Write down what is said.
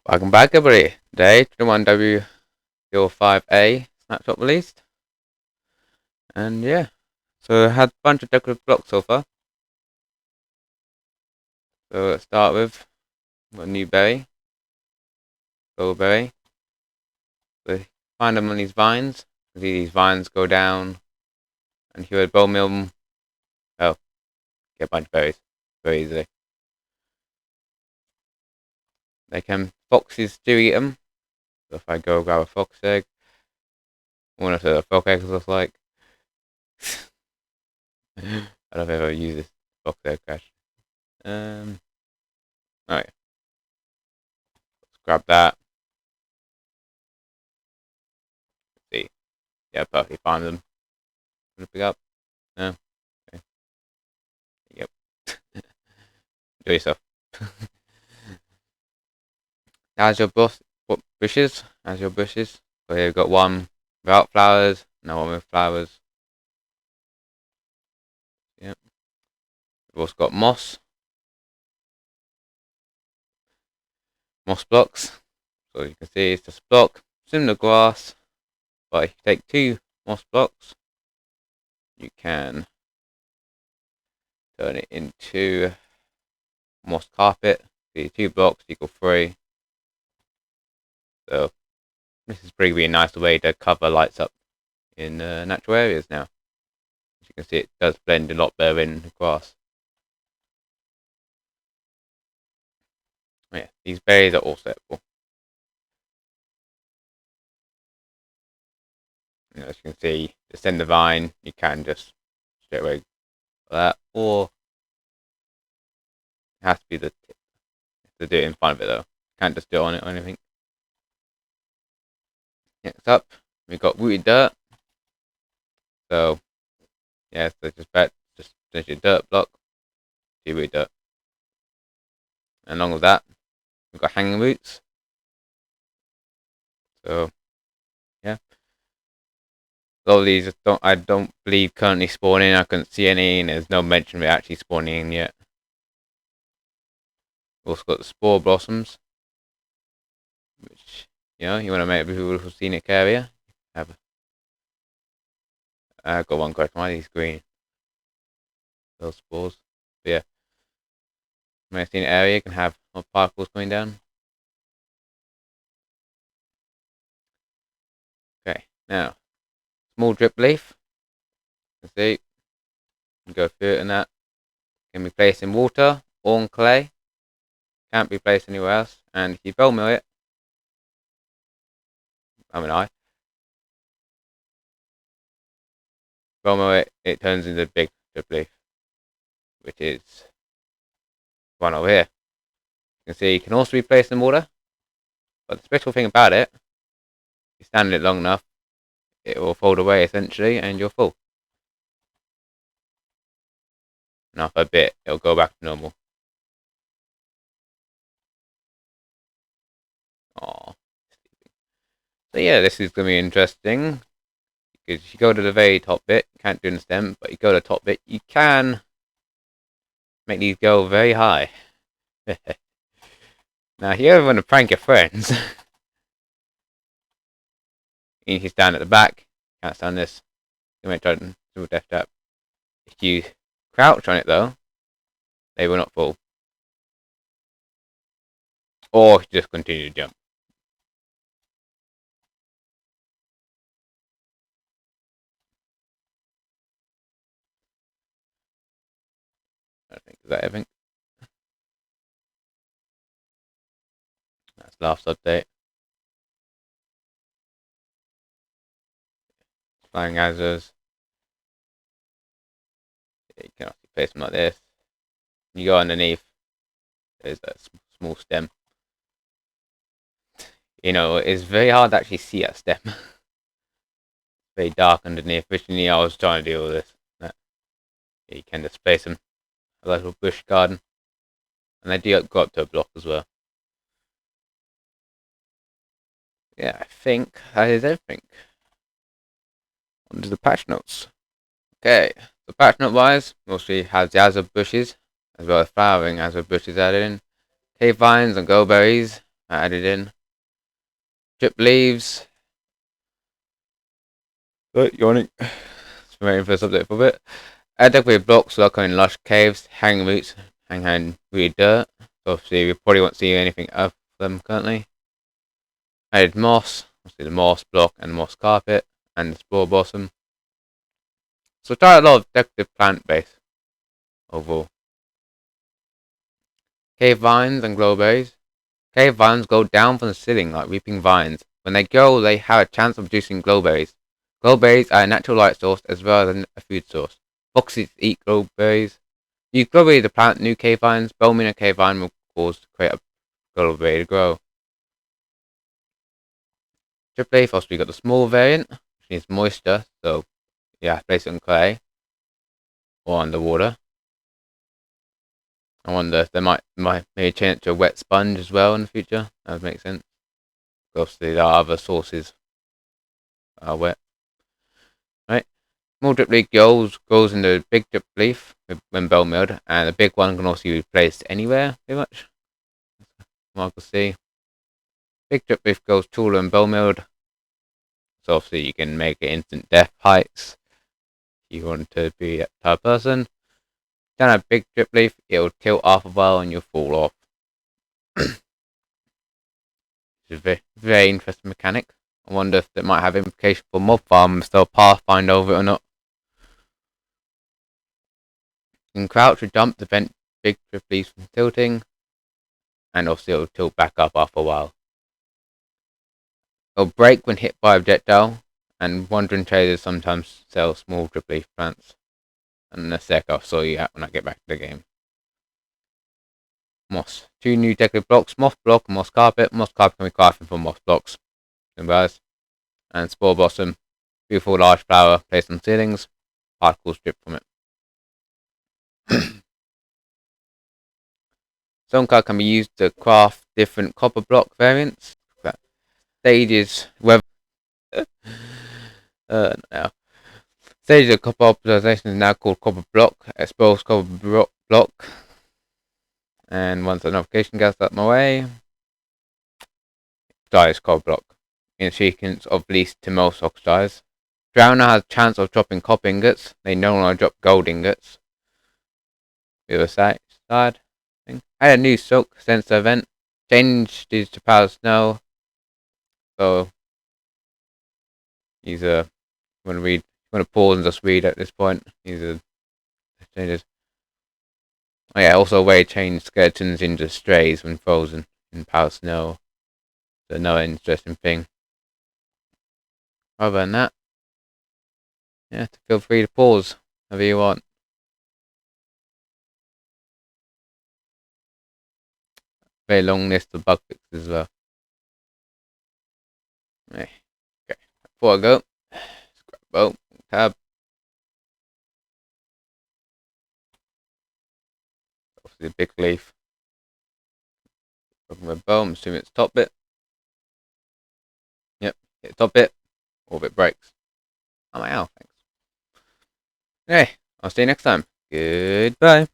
Welcome back, everybody. Today, 21W05A Snapshot released. And yeah, so it had a bunch of decorative blocks so far. So let's start with a new berry, gold berry. So find them on these vines. See these vines go down, and if you would bone meal them, oh, get a bunch of berries very easily. Foxes do eat them. So if I go grab a fox egg, I wonder what a fox egg looks like. I don't know if I've ever used this fox egg crash. Alright, let's grab that. See, yeah, perfectly find them. Gonna pick up. No. Okay. Yep. Do yourself. As your bushes. As your bushes. So here we've got one without flowers, no one with flowers. Yep. We've also got moss. Moss blocks. So you can see it's just a block, similar to grass. But if you take two moss blocks, you can turn it into moss carpet. See, 2 blocks equal 3. So this is pretty a nice way to cover lights up in natural areas now. As you can see, it does blend a lot better in the grass. Yeah, these berries are also edible. As you can see, descend the vine, you can just straight away like that, or it has to be the tip to do it in front of it though. You can't just do it on it or anything. Next up, we've got rooted dirt. So, yeah, so just essentially a dirt block, do rooted dirt. And along with that, we've got hanging roots. So, yeah. A lot of these I don't believe currently spawning. I couldn't see any, and there's no mention of it actually spawning in yet. We've also got the Spore Blossoms, which, you want to make a beautiful scenic area. I've got one question. Why are these green? Those spores. But yeah, make a scenic area. You can have more particles coming down. Okay, now small drip leaf. You can see, you go through it, and that can be placed in water or on clay. Can't be placed anywhere else. And if you bone meal it, bone meal it, it turns into a big drip leaf, which is one over here. You can see it can also be placed in water, but the special thing about it, if you stand it long enough, it will fold away essentially, and you're full. And after a bit, it'll go back to normal. Aww. So yeah, this is going to be interesting, because if you go to the very top bit, you can't do in the stem, but you go to the top bit, you can make these go very high. Now, if you ever want to prank your friends, you can stand at the back, can't stand this, you might try to do a death trap. If you crouch on it though, they will not fall. Or just continue to jump. I think is that everything. That's last update. Flying hazards. You can actually place them like this. You go underneath. There's that small stem. It's very hard to actually see that stem. It's very dark underneath. Originally, I was trying to do all this. But you can just place them. A little bush garden. And they do go up to a block as well. Yeah, I think that is everything. On to the patch notes. Okay, the patch note wise, mostly has the azure bushes, as well as flowering azure bushes added in, cave vines and goldberries, I added in. Drip leaves. But yawning. Just waiting for this update for a bit. Add decorative blocks that are in lush caves, hanging roots, hanging really dirt. So obviously we probably won't see anything of them currently. Added moss, obviously the moss block and the moss carpet, and the spore blossom. So try a lot of decorative plant base overall. Cave vines and glowberries. Cave vines go down from the ceiling like weeping vines. When they grow, they have a chance of producing glowberries. Glowberries are a natural light source as well as a food source. Foxes eat glowberries. Use glowberry to plant new cave vines. Bulbing a cave vine will cause to create a glowberry to grow. Drip leaf, also we got the small variant, which needs moisture, so yeah, place it on clay or underwater. I wonder if they might maybe change it to a wet sponge as well in the future. That would make sense. Obviously, there are other sources that are wet. Right. Small drip leaf goes in the big drip leaf when bell milled, and the big one can also be placed anywhere, pretty much. What I can see. Big drip leaf goes taller and bell milled, so obviously you can make it instant death heights. If you want to be that type of person. Down a big drip leaf, it'll tilt half a while and you'll fall off. It's a very, very interesting mechanic. I wonder if that might have implication for mob farms, they'll pathfind over it or not. You can crouch or jump to prevent big drip leaves from tilting, and also it'll tilt back up after a while. It'll break when hit by a projectile, and wandering traders sometimes sell small drip leaf plants. And in a sec, I'll show you that when I get back to the game. Moss. 2 new decorative blocks, moss block and moss carpet. Moss carpet can be crafted from moss blocks. And spore blossom. Beautiful large flower placed on ceilings. Particles drip from it. Stone card can be used to craft different copper block variants. Stages whether now. Stages of copper optimization is now called copper block. Expose copper block. And once the notification gets out of my way, oxidized copper block in a sequence of least to most oxidized. Drowner has a chance of dropping copper ingots. They no longer drop gold ingots. The other side thing. I had a new silk sensor event. Changed these to power snow. So these are want to pause and just read at this point. These are changes. Oh yeah, also a way to change skeletons into strays when frozen in power snow. So another interesting thing. Other than that, yeah, feel free to pause whenever you want. Very long list of bug fixes as well. Okay. Before I go, scrap tab. Obviously a big leaf. Open my bow, I'm assuming it's top bit. Yep, hit top bit, or if it breaks. I'm out, thanks. Okay, I'll see you next time. Goodbye.